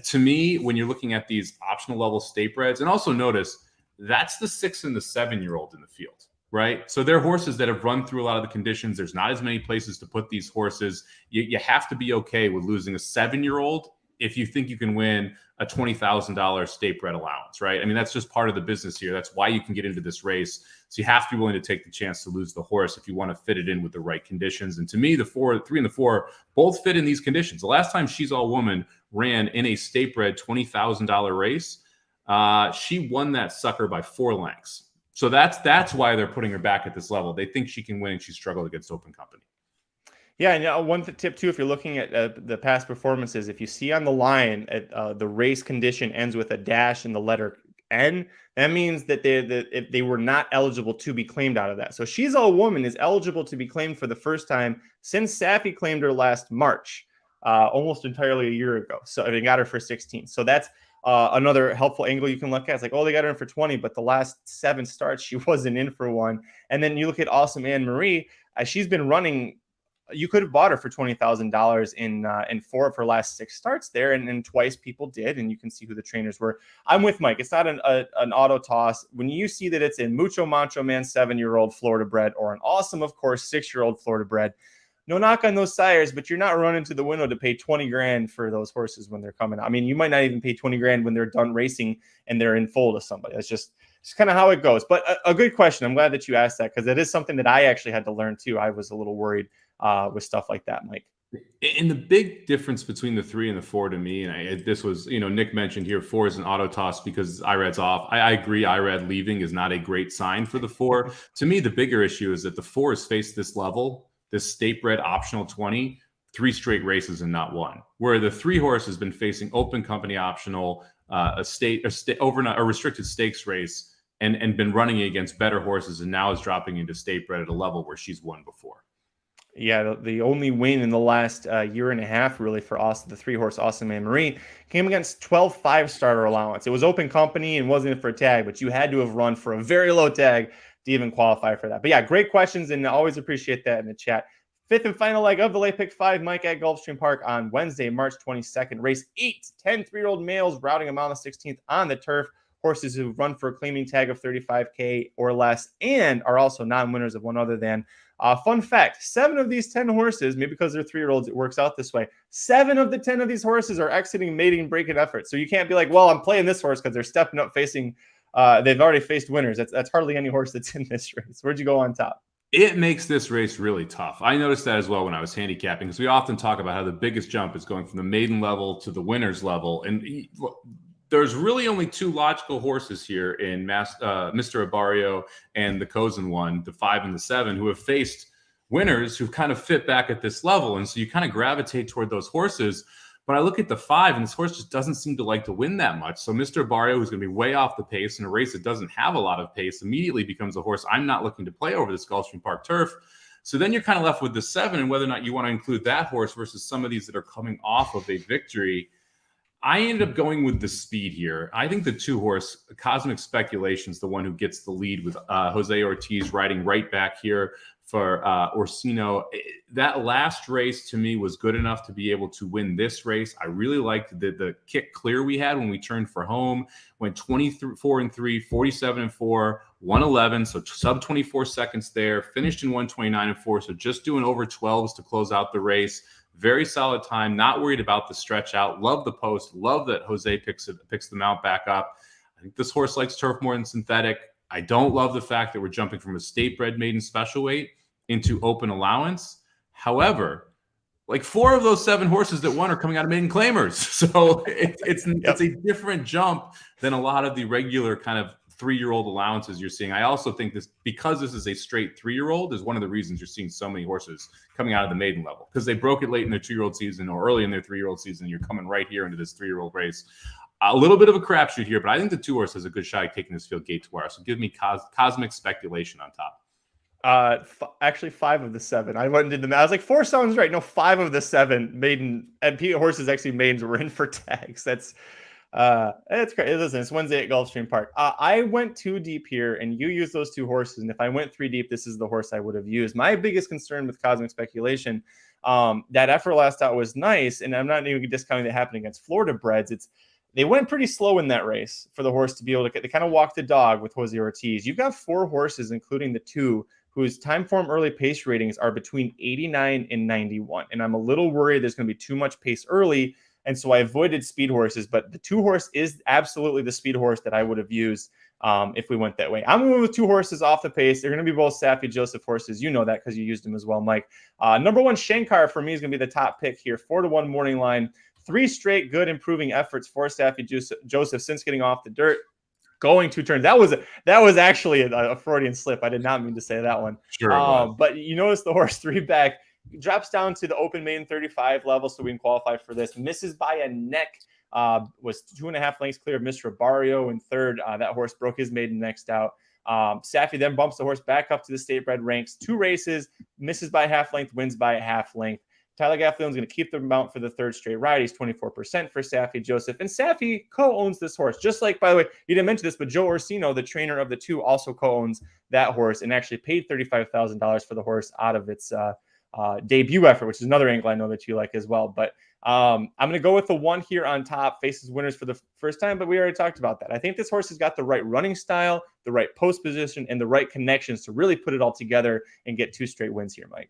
to me, when you're looking at these optional level state breds, and also notice that's the 6 and the 7-year-old in the field, right? So they're horses that have run through a lot of the conditions. There's not as many places to put these horses. You have to be okay with losing a 7-year-old if you think you can win a $20,000 state bred allowance, right? I mean, that's just part of the business here. That's why you can get into this race. So you have to be willing to take the chance to lose the horse if you want to fit it in with the right conditions. And to me, the 3 and the 4 both fit in these conditions. The last time She's All Woman ran in a state bred $20,000 race, she won that sucker by 4 lengths. So that's why they're putting her back at this level. They think she can win, and she struggled against open company. Yeah, and one tip too, if you're looking at the past performances, if you see on the line at the race condition ends with a dash and the letter N, that means that they were not eligible to be claimed out of that. So She's All Woman is eligible to be claimed for the first time since Sappy claimed her last March, almost entirely a year ago. So they got her for 16. So that's another helpful angle you can look at. It's like, oh, they got her in for 20, but the last 7 starts she wasn't in for one. And then you look at Awesome Anne Marie, she's been running you could have bought her for $20,000 in 4 of her last 6 starts there, and twice people did, and you can see who the trainers were. I'm with Mike. It's not an auto toss. When you see that it's a Mucho Macho Man 7-year-old Florida bred or an Awesome, of course, 6-year-old Florida bred, no knock on those sires, but you're not running to the window to pay 20 grand for those horses when they're coming out. I mean, you might not even pay 20 grand when they're done racing and they're in foal to somebody. It's kind of how it goes. But a good question. I'm glad that you asked that, because it is something that I actually had to learn too. I was a little worried with stuff like that, Mike. And the big difference between the 3 and the 4 to me, and this was, Nick mentioned here, 4 is an auto toss because Irad's off. I agree. Irad leaving is not a great sign for the 4. To me, the bigger issue is that the 4 has faced this level, this state bred optional 20, 3 straight races and not one, where the 3 horse has been facing open company optional, a restricted stakes race, and been running against better horses, and now is dropping into state bred at a level where she's won before. Yeah, the only win in the last year and a half, really, for Austin, the 3-horse Awesome Man Marie, came against 12 5-starter allowance. It was open company and wasn't for a tag, but you had to have run for a very low tag to even qualify for that. But yeah, great questions, and I always appreciate that in the chat. 5th and final leg of the late pick 5, Mike, at Gulfstream Park on Wednesday, March 22nd. Race 8, 10 3-year-old males routing them on the 16th on the turf. Horses who run for a claiming tag of $35K or less and are also non-winners of one other than. Fun fact, 7 of these 10 horses, maybe because they're 3-year-olds, it works out this way. 7 of the 10 of these horses are exiting mating break-in efforts. So you can't be like, well, I'm playing this horse because they're stepping up facing, they've already faced winners. That's hardly any horse that's in this race. Where'd you go on top? It makes this race really tough. I noticed that as well when I was handicapping, because we often talk about how the biggest jump is going from the maiden level to the winner's level. And there's really only 2 logical horses here in Mr. Abario and the Cozen one, the 5 and the 7, who have faced winners who kind of fit back at this level. And so you kind of gravitate toward those horses. But I look at the 5, and this horse just doesn't seem to like to win that much. So Mr. Abario, who's going to be way off the pace in a race that doesn't have a lot of pace, immediately becomes a horse I'm not looking to play over this Gulfstream Park turf. So then you're kind of left with the 7, and whether or not you want to include that horse versus some of these that are coming off of a victory. I ended up going with the speed here. I think the 2-horse Cosmic Speculation's the one who gets the lead, with Jose Ortiz riding right back here for Orsino. That last race to me was good enough to be able to win this race. I really liked the kick clear we had when we turned for home. Went 24-3, 47-4, 111, so sub 24 seconds there. Finished in 129-4, so just doing over 12s to close out the race. Very solid time, not worried about the stretch out. Love the post. Love that Jose picks the mount back up. I think this horse likes turf more than synthetic. I don't love the fact that we're jumping from a state-bred maiden special weight into open allowance. However, like 4 of those 7 horses that won are coming out of maiden claimers. So it's a different jump than a lot of the regular kind of 3-year-old allowances you're seeing. I also think this, because this is a straight 3-year-old, is one of the reasons you're seeing so many horses coming out of the maiden level, because they broke it late in their 2-year-old season or early in their 3-year-old season. You're coming right here into this 3-year-old race. A little bit of a crapshoot here, but I think the 2-horse has a good shot at taking this field gate to wire. So give me Cosmic Speculation on top. Actually 5 of the 7. I went and did the math. I was like, 4 sounds right. No, 5 of the 7 maiden and horses, actually maidens, were in for tags. That's great. Listen, it's Wednesday at Gulfstream Park. I went 2 deep here, and you used those 2 horses. And if I went 3 deep, this is the horse I would have used. My biggest concern with Cosmic Speculation, that effort last out was nice, and I'm not even discounting that happened against Florida breds. They went pretty slow in that race for the horse to be able to. They kind of walk the dog with Jose Ortiz. You've got 4 horses, including the 2 whose time form early pace ratings are between 89 and 91. And I'm a little worried there's going to be too much pace early. And so I avoided speed horses, but the 2-horse is absolutely the speed horse that I would have used if we went that way. I'm going with 2 horses off the pace. They're going to be both Safi Joseph horses. You know that because you used them as well, Mike. Number 1, Shankar, for me, is going to be the top pick here. 4-1 morning line. 3 straight good improving efforts for Safi Joseph since getting off the dirt. Going 2 turns. That was actually a Freudian slip. I did not mean to say that one. Sure. But you notice the horse 3 back drops down to the open maiden 35 level, so we can qualify for this. Misses by a neck. Was 2.5 lengths clear of Mr. Barrio in third. That horse broke his maiden next out. Safi then bumps the horse back up to the state bred ranks. 2 races, misses by a half length, wins by a half length. Tyler Gaffleon's going to keep the mount for the 3rd straight ride. He's 24% for Safi Joseph. And Safi co-owns this horse. Just like, by the way, you didn't mention this, but Joe Orsino, the trainer of the 2, also co-owns that horse and actually paid $35,000 for the horse out of its debut effort, which is another angle I know that you like as well. But I'm going to go with the 1 here on top, faces winners for the first time, but we already talked about that. I think this horse has got the right running style, the right post position, and the right connections to really put it all together and get 2 straight wins here, Mike.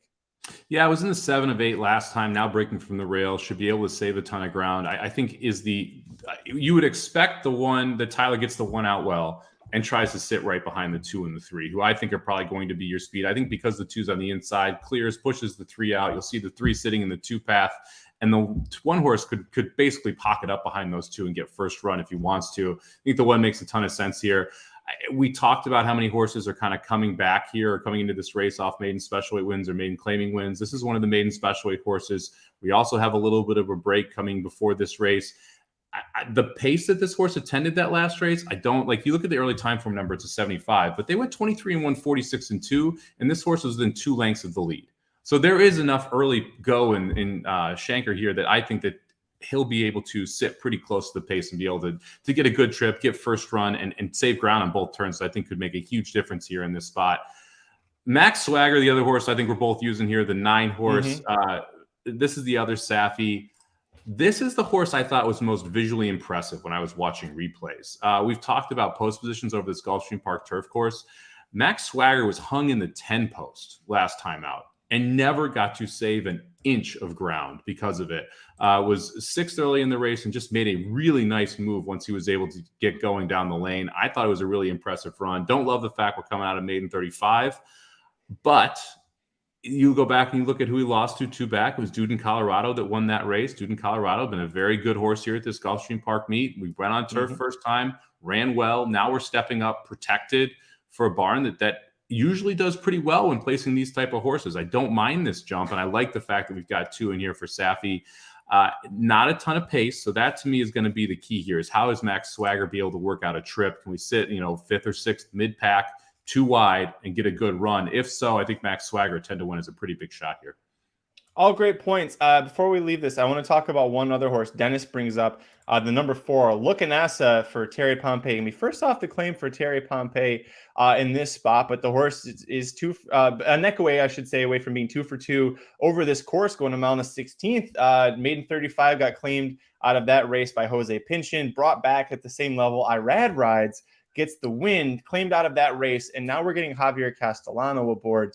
Yeah, I was in the 7 of 8 last time. Now breaking from the rail, should be able to save a ton of ground. I think you would expect the one that Tyler gets the 1 out well and tries to sit right behind the 2 and the 3, who I think are probably going to be your speed. I think because the 2's on the inside, clears, pushes the 3 out. You'll see the 3 sitting in the 2 path, and the 1 horse could basically pocket up behind those 2 and get first run if he wants to. I think the 1 makes a ton of sense here. We talked about how many horses are kind of coming back here or coming into this race off maiden special weight wins or maiden claiming wins. This is one of the maiden special weight horses. We also have a little bit of a break coming before this race. The pace that this horse attended that last race, I don't like. You look at the early time form number, it's a 75, but they went 23 and 1, 46 and 2, and this horse was within 2 lengths of the lead. So there is enough early go in Shanker here that I think that he'll be able to sit pretty close to the pace and be able to get a good trip, get first run, and save ground on both turns. So I think could make a huge difference here in this spot. Max Swagger, the other horse I think we're both using here, the 9 horse. This is the other Safi. This is the horse I thought was most visually impressive when I was watching replays. We've talked about post positions over this Gulfstream Park turf course. Max Swagger was hung in the 10 post last time out and never got to save an inch of ground because of it. Was 6th early in the race and just made a really nice move once he was able to get going down the lane. I thought it was a really impressive run. Don't love the fact we're coming out of maiden 35, but you go back and you look at who he lost to back. It was Dude in Colorado that won that race. Dude in Colorado been a very good horse here at this Gulfstream Park meet. We went on turf first time, ran well. Now we're stepping up protected for a barn that usually does pretty well when placing these type of horses. I don't mind this jump, and I like the fact that we've got 2 in here for Safi. Not a ton of pace, so that to me is going to be the key here, is how does Max Swagger be able to work out a trip? Can we sit, 5th or 6th mid-pack, 2 wide, and get a good run? If so, I think Max Swagger 10 to 1 is a pretty big shot here. All great points. Before we leave this, I want to talk about one other horse Dennis brings up, the number 4, Lookinassa for Terry Pompey. And first off, the claim for Terry Pompey in this spot, but the horse is a neck away, I should say, away from being 2 for 2 over this course, going to mile on the 16th. Maiden 35 got claimed out of that race by Jose Pinchin, brought back at the same level. Irad Rides gets the win, claimed out of that race, and now we're getting Javier Castellano aboard.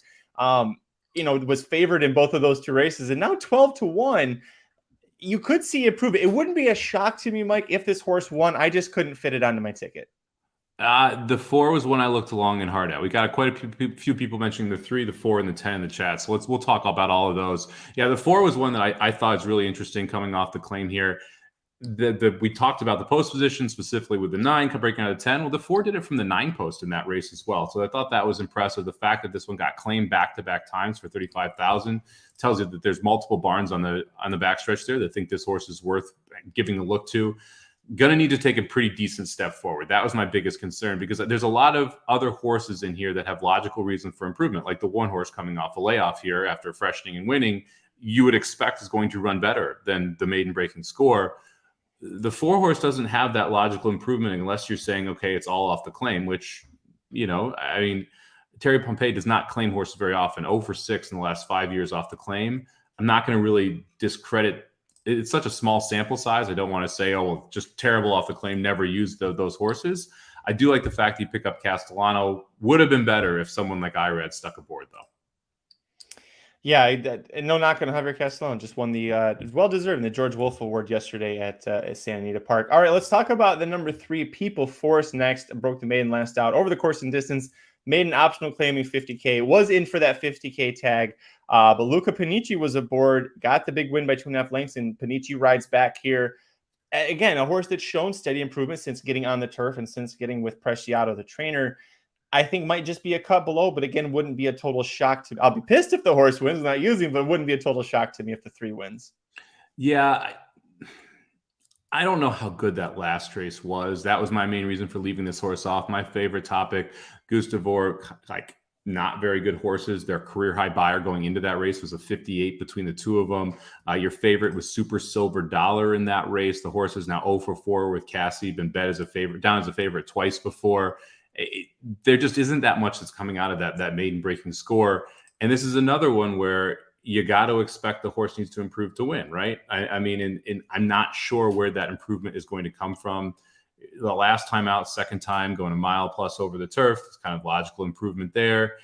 Was favored in both of those 2 races, and now 12 to 1. You could see it prove it. It wouldn't be a shock to me, Mike, if this horse won. I just couldn't fit it onto my ticket. The 4 was one I looked long and hard at. We got quite a few people mentioning the 3, the 4, and the 10 in the chat. So we'll talk about all of those. Yeah, the 4 was one that I thought is really interesting coming off the claim here. We talked about the post position, specifically with the 9 breaking out of 10. Well, the 4 did it from the 9 post in that race as well. So I thought that was impressive. The fact that this one got claimed back-to-back times for $35,000 tells you that there's multiple barns on the backstretch there that think this horse is worth giving a look to. Gonna need to take a pretty decent step forward. That was my biggest concern, because there's a lot of other horses in here that have logical reason for improvement, like the 1 horse coming off a layoff here after freshening and winning, you would expect is going to run better than the maiden breaking score. The 4 horse doesn't have that logical improvement unless you're saying, okay, it's all off the claim, which, Terry Pompey does not claim horses very often. 0 for 6 in the last 5 years off the claim. I'm not going to really discredit. It's such a small sample size. I don't want to say, oh, well, just terrible off the claim, never used those horses. I do like the fact that you pick up Castellano. Would have been better if someone like Irad stuck aboard, though. Yeah, and no knock on Javier Castellano, just won the well-deserved the George Wolf Award yesterday at Santa Anita Park. All right, let's talk about the number 3, People Force next. Broke the maiden last out over the course and distance. Maiden optional claiming 50K, was in for that 50K tag. But Luca Panici was aboard, got the big win by 2.5 lengths, and Panici rides back here. Again, a horse that's shown steady improvement since getting on the turf and since getting with Preciado, the trainer. I think might just be a cut below, but again, wouldn't be a total shock to me. I'll be pissed if the horse wins, not using, but it wouldn't be a total shock to me if the 3 wins. Yeah, I don't know how good that last race was. That was my main reason for leaving this horse off. My favorite topic, Gustavor, not very good horses. Their career high buyer going into that race was a 58 between the 2 of them. Your favorite was Super Silver Dollar in that race. The horse is now 0 for 4 with Cassie, been bet as a favorite, down as a favorite twice before. There just isn't that much that's coming out of that maiden breaking score. And this is another one where you got to expect the horse needs to improve to win, right? I mean, I'm not sure where that improvement is going to come from. The last time out, second time, going a mile plus over the turf, it's kind of logical improvement there.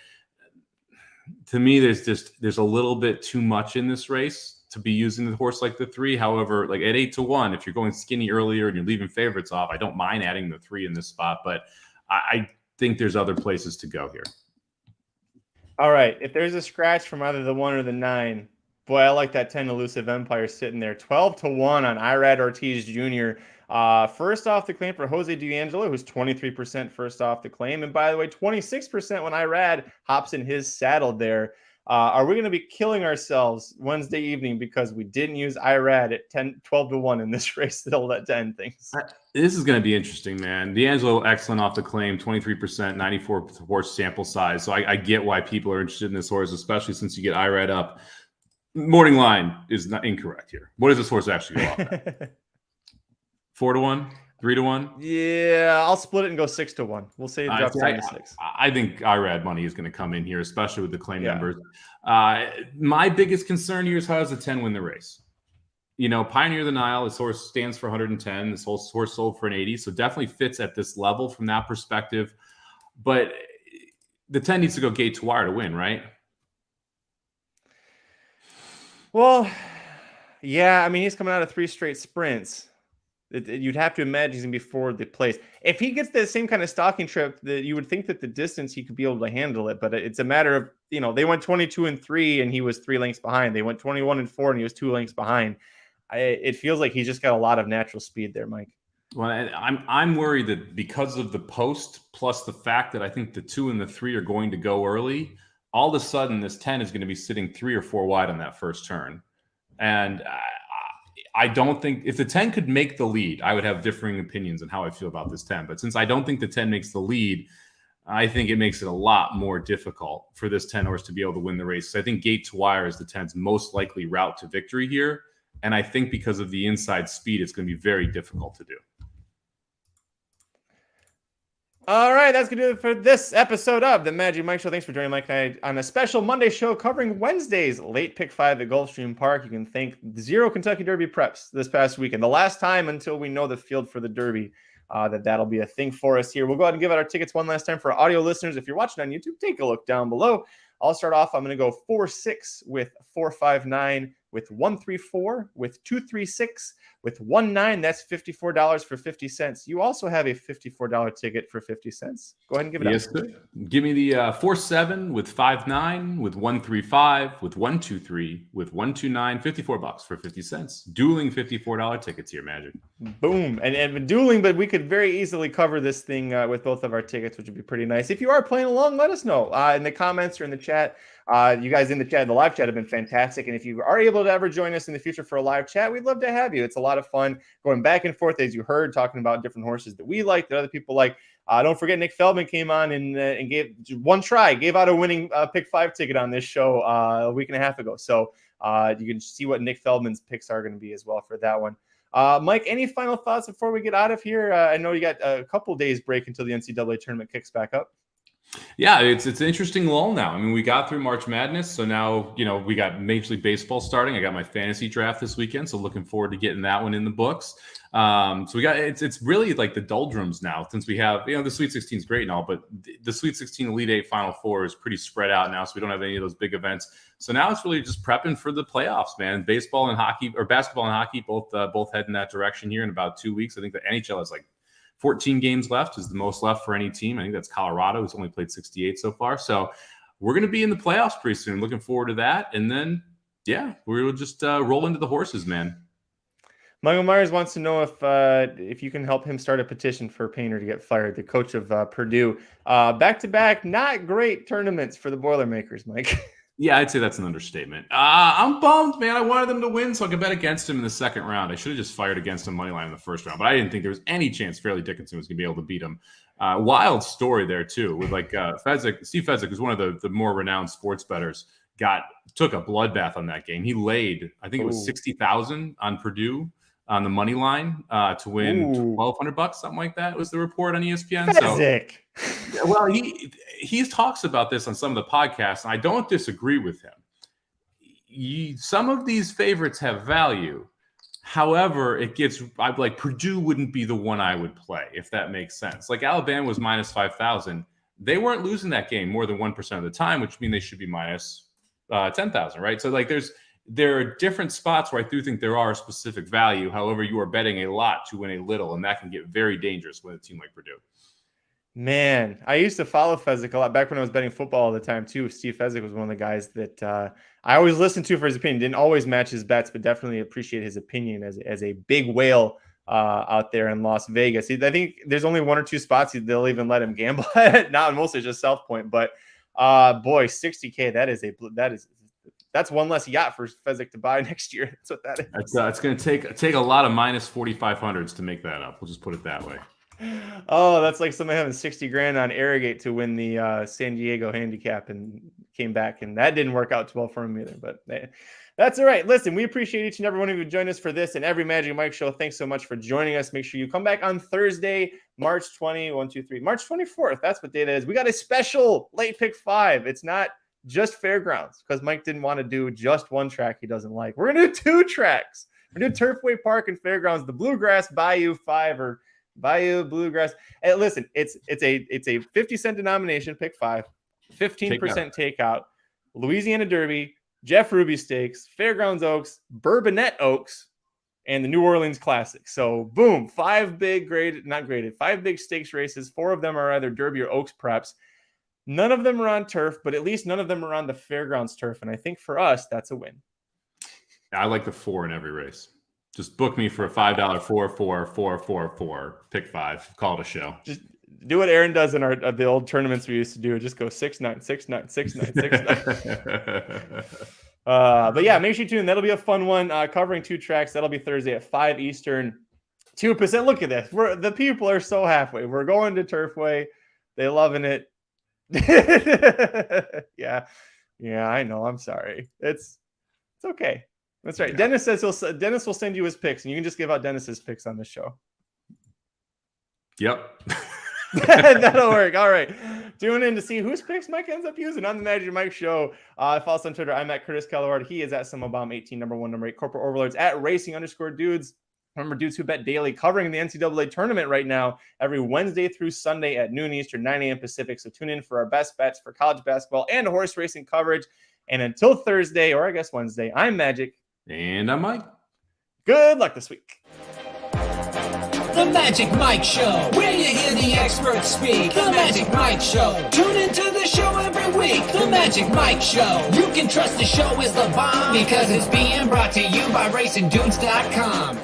To me, there's a little bit too much in this race to be using the horse like the 3. However, like at 8-1, if you're going skinny earlier and you're leaving favorites off, I don't mind adding the 3 in this spot, but I think there's other places to go here. All right. If there's a scratch from either the 1 or the 9, boy, I like that 10 Elusive Empire sitting there. 12-1 on Irad Ortiz Jr. First off the claim for Jose D'Angelo, who's 23% first off the claim. And by the way, 26% when Irad hops in his saddle there. Are we going to be killing ourselves Wednesday evening because we didn't use Irad at 12-1 in this race that'll let to end things? This is going to be interesting, man. D'Angelo, excellent off the claim, 23%, 94 horse sample size. So I get why people are interested in this horse, especially since you get Irad up. Morning line is not incorrect here. What does this horse actually go off at? 4-1, 3-1? Yeah, I'll split it and go 6-1. We'll say it drops 7-6. I think Irad money is going to come in here, especially with the claim numbers. My biggest concern here is how does the 10 win the race? You know, Pioneer of the Nile, this horse stands for 110. This whole horse sold for an 80, so definitely fits at this level from that perspective. But the 10 needs to go gate to wire to win, right? Well, yeah, I mean, he's coming out of 3 straight sprints. You'd have to imagine he's going to be forward the place. If he gets the same kind of stalking trip, that you would think that the distance he could be able to handle it. But it's a matter of, you know, they went 22-3 and he was 3 lengths behind. They went 21-4 and he was 2 lengths behind. It feels like he's just got a lot of natural speed there, Mike. Well, I'm worried that because of the post plus the fact that I think the 2 and the 3 are going to go early, all of a sudden this 10 is going to be sitting 3 or 4 wide on that first turn. And I don't think if the 10 could make the lead, I would have differing opinions on how I feel about this 10. But since I don't think the 10 makes the lead, I think it makes it a lot more difficult for this 10 horse to be able to win the race. So I think gate to wire is the 10's most likely route to victory here. And I think because of the inside speed, it's going to be very difficult to do. All right, that's going to do it for this episode of the Magic Mike Show. Thanks for joining Mike and I on a special Monday show covering Wednesday's late pick 5 at Gulfstream Park. You can thank 0 Kentucky Derby preps this past weekend. The last time until we know the field for the Derby, that'll be a thing for us here. We'll go ahead and give out our tickets one last time for our audio listeners. If you're watching on YouTube, take a look down below. I'll start off. I'm going to go 4-6 with 4-5-9 with 1-3-4 with 2-3-6 with 1-9. That's $54 for 50 cents. You also have a $54 ticket for 50 cents. Go ahead and give it up. Sir. Give me the 4-7 with 5-9 with 1-3-5 with 1-2-3 with 1-2-9. $54 for 50 cents. Dueling $54 tickets here, Magic. Boom. And dueling, but we could very easily cover this thing with both of our tickets, which would be pretty nice. If you are playing along, let us know in the comments or in the chat. You guys in the chat, the live chat have been fantastic. And if you are able to ever join us in the future for a live chat, we'd love to have you. It's a lot of fun going back and forth, as you heard, talking about different horses that we like, that other people like. Don't forget, Nick Feldman came on and gave one try, gave out a winning pick 5 ticket on this show a week and a half ago. So you can see what Nick Feldman's picks are going to be as well for that one. Mike, any final thoughts before we get out of here? I know you got a couple days break until the NCAA tournament kicks back up. Yeah, it's an interesting lull now. I mean, we got through March Madness, so now, you know, we got Major League Baseball starting. I got my fantasy draft this weekend, so looking forward to getting that one in the books. So we got it's really like the doldrums now, since we have, you know, the Sweet 16 is great and all, but the Sweet 16 Elite 8 Final Four is pretty spread out now, so we don't have any of those big events. So now it's really just prepping for the playoffs, man. Baseball and hockey, or basketball and hockey, both head in that direction here in about 2 weeks. I think the NHL is like 14 games left, is the most left for any team. I think that's Colorado, who's only played 68 so far. So we're going to be in the playoffs pretty soon. Looking forward to that. And then, yeah, we'll just roll into the horses, man. Michael Myers wants to know if you can help him start a petition for Painter to get fired, the coach of Purdue. Back-to-back, not great tournaments for the Boilermakers, Mike. Yeah, I'd say that's an understatement. I'm bummed, man. I wanted them to win, so I could bet against him in the second round. I should have just fired against him money line in the first round, but I didn't think there was any chance Fairleigh Dickinson was going to be able to beat him. Wild story there too, with like Steve Fezzik, who's one of the more renowned sports bettors, took a bloodbath on that game. He laid, I think it was 60,000 on Purdue on the money line to win $1,200, something like that was the report on ESPN. Fezzik. So, well, he talks about this on some of the podcasts, and I don't disagree with him. some of these favorites have value. However, I'd like Purdue wouldn't be the one I would play, if that makes sense. Like Alabama was minus 5,000. They weren't losing that game more than 1% of the time, which means they should be minus 10,000, right? So like there are different spots where I do think there are specific value. However, you are betting a lot to win a little, and that can get very dangerous with a team like Purdue. Man, I used to follow Fezzik a lot back when I was betting football all the time too. Steve Fezzik was one of the guys that I always listened to for his opinion. Didn't always match his bets, but definitely appreciate his opinion as a big whale out there in Las Vegas. I think there's only 1 or 2 spots they'll even let him gamble at. Now mostly just South Point, but boy, $60K. That's one less yacht for Fezzik to buy next year. That's what that is. It's going to take a lot of minus 4,500s to make that up. We'll just put it that way. Oh, that's like somebody having 60 grand on Arrogate to win the San Diego handicap and came back, and that didn't work out too well for him either. But that's all right. Listen, we appreciate each and every one of you who join us for this and every Magic Mike show. Thanks so much for joining us. Make sure you come back on Thursday, March 24th. That's what day that is. We got a special late pick 5. It's not just Fairgrounds because Mike didn't want to do just one track he doesn't like. We're going to do 2 tracks. We're going to do Turfway Park and Fairgrounds, the Bluegrass Bayou 5 or Bayou Bluegrass. Hey, listen, it's a 50-cent denomination, pick 5, 15% takeout, Louisiana Derby, Jeff Ruby Stakes, Fairgrounds Oaks, Bourbonnette Oaks, and the New Orleans Classic. So boom, 5 big stakes races. 4 of them are either Derby or Oaks preps. None of them are on turf, but at least none of them are on the Fairgrounds turf. And I think for us, that's a win. I like the 4 in every race. Just book me for a $5 4 pick 5. Call it a show. Just do what Aaron does in the old tournaments we used to do. Just go 6-9, 6-9, 6-9, 6-9. But yeah, make sure you tune in. That'll be a fun one. Covering 2 tracks. That'll be Thursday at 5 Eastern. 2%. Look at this. The people are so halfway. We're going to Turfway. They loving it. Yeah, I know. I'm sorry. It's okay. That's right. Yeah. Dennis will send you his picks, and you can just give out Dennis's picks on this show. Yep. That'll work. All right. Tune in to see whose picks Mike ends up using on the Magic Mike Show. Follow us on Twitter. I'm at Curtis Kalleward. He is at Somobomb 18, number 1, number 8. Corporate Overlords at Racing_Dudes. Remember, Dudes Who Bet Daily, covering the NCAA tournament right now every Wednesday through Sunday at noon Eastern, 9 a.m. Pacific. So tune in for our best bets for college basketball and horse racing coverage. And until Thursday, or I guess Wednesday, I'm Magic. And I'm Mike. Good luck this week. The Magic Mike Show, where you hear the experts speak. The Magic Mike Show. Tune into the show every week. The Magic Mike Show. You can trust the show is the bomb because it's being brought to you by RacingDudes.com.